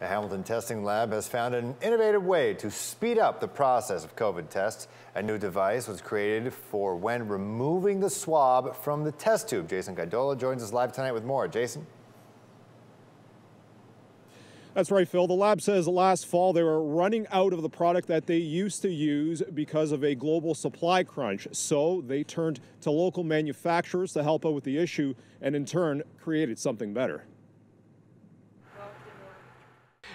The Hamilton testing lab has found an innovative way to speed up the process of COVID tests. A new device was created for when removing the swab from the test tube. Jason Gaidola joins us live tonight with more. Jason? That's right, Phil. The lab says last fall they were running out of the product that they used to use because of a global supply crunch. So they turned to local manufacturers to help out with the issue and in turn created something better.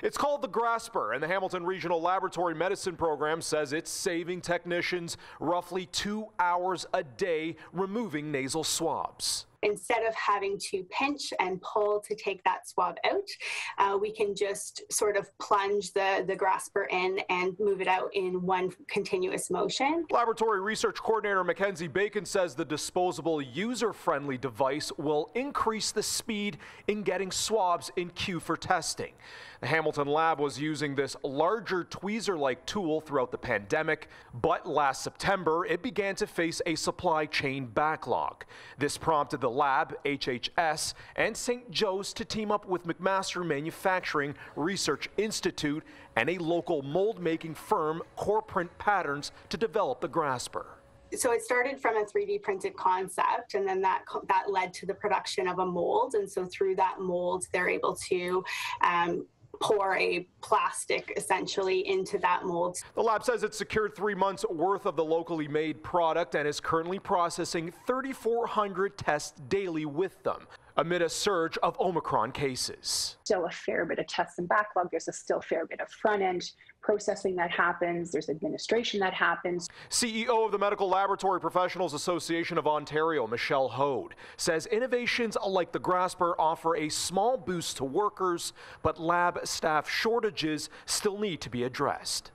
It's called the Grasper, and the Hamilton Regional Laboratory Medicine Program says it's saving technicians roughly 2 hours a day removing nasal swabs. Instead of having to pinch and pull to take that swab out, we can just sort of plunge the grasper in and move it out in one continuous motion. Laboratory Research Coordinator Mackenzie Bacon says the disposable user-friendly device will increase the speed in getting swabs in queue for testing. The Hamilton lab was using this larger tweezer-like tool throughout the pandemic, but last September it began to face a supply chain backlog. This prompted the lab, HHS, and St. Joe's to team up with McMaster Manufacturing Research Institute and a local mold-making firm, Core Print Patterns, to develop the Grasper. So it started from a 3D printed concept, and then that led to the production of a mold. And so through that mold, they're able to pour a plastic essentially into that mold. The lab says it secured 3 months worth of the locally made product and is currently processing 3,400 tests daily with them amid a surge of Omicron cases. Still a fair bit of tests and backlog. There's still a fair bit of front-end processing that happens. There's administration that happens. CEO of the Medical Laboratory Professionals Association of Ontario, Michelle Hode, says innovations like the Grasper offer a small boost to workers, but lab staff shortages still need to be addressed.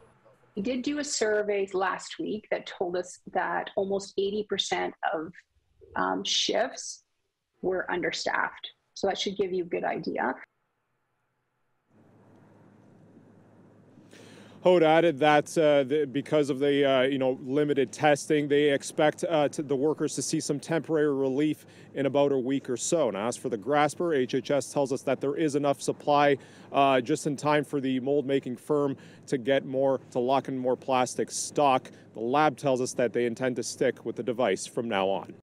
We did do a survey last week that told us that almost 80% of shifts were understaffed. So that should give you a good idea. Hode added that because of the limited testing, they expect the workers to see some temporary relief in about a week or so. Now, as for the Grasper, HHS tells us that there is enough supply just in time for the mold-making firm to lock in more plastic stock. The lab tells us that they intend to stick with the device from now on.